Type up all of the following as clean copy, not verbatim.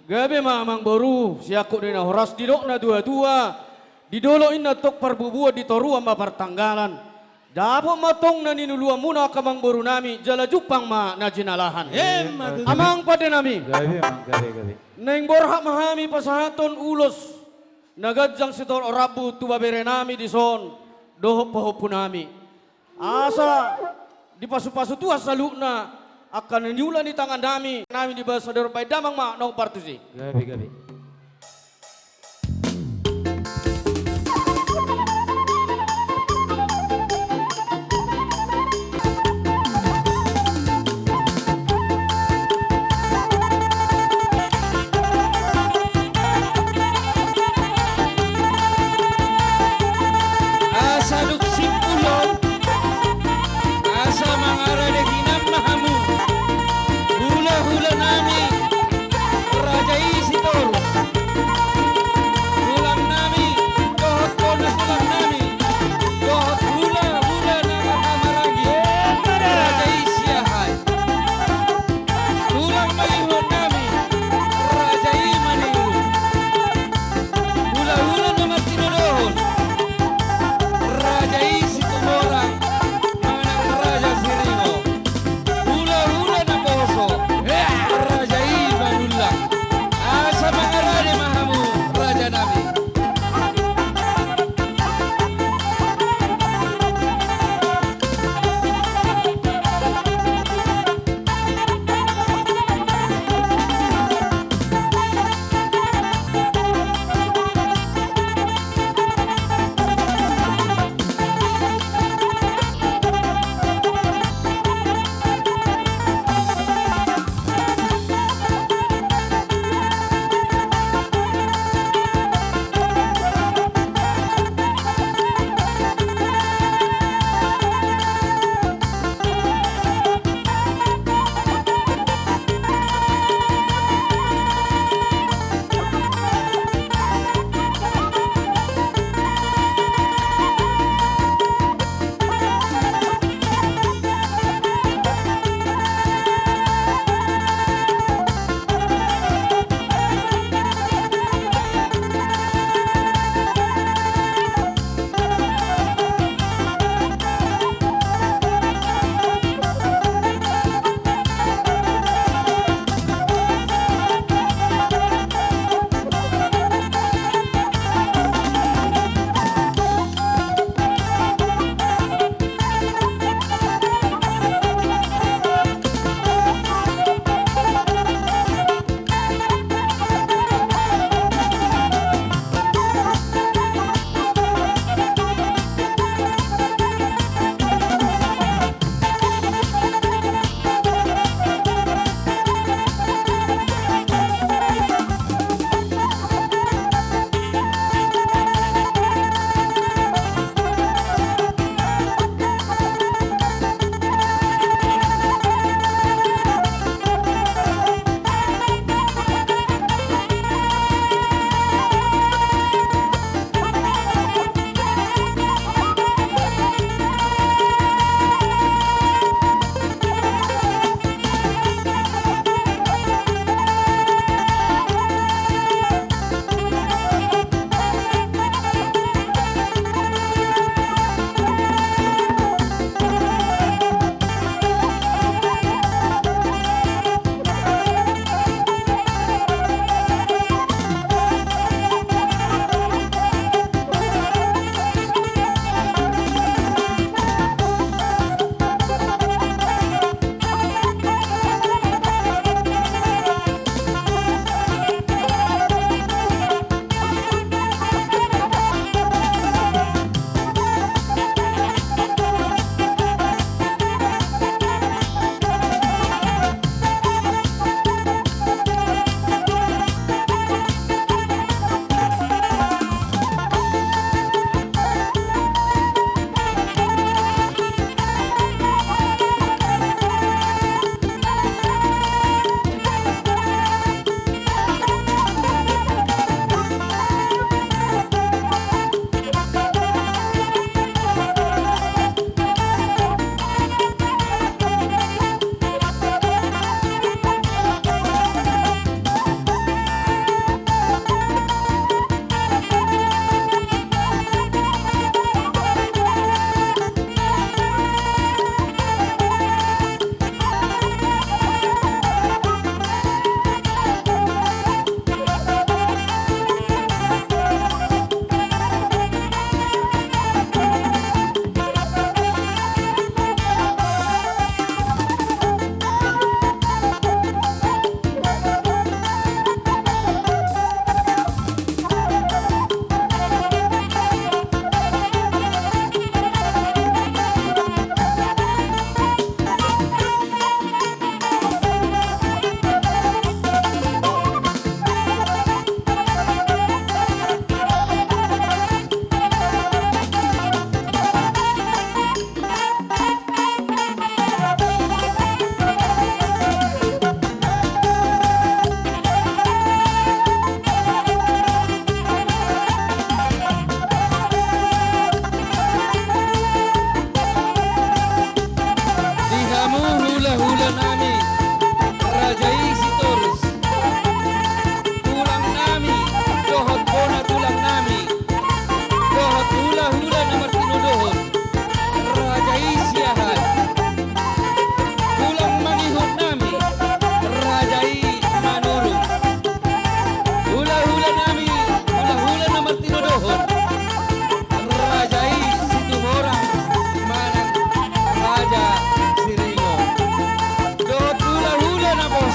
Gabi mamang boru, siako ni na horas didok na dua-dua. Didolo ina tok parbubuat di toru ama pertanggalan. Dapo matong na ninulua muna kamang boru nami, jala jupang ma na jinalahan. Amang pada nami. Gabi mang gabi. Neng borhak mahami pasahaton ulos. Nagadzang sitor orabu tubabere nami di son. Dohop pahopu nami. Asa dipasu-pasu tua salukna. Akan niulan di tangan nami di bahasa derupai damang ma nong partusi. Gabi. Asa duksip ulon, asa mangara de ginam mahamu. Hula-hula nami, raja isi torus. Tulang nami, dohot kona tulang nami. Dohot hula-hula nama kamaragi, raja isi ahai. Tulang malihon nami, raja i maniru. Hula-hula nama tinodohon. Raja isi tumorang, manang raja siringo. Hula-hula na poso, raja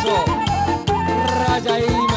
Raja Ima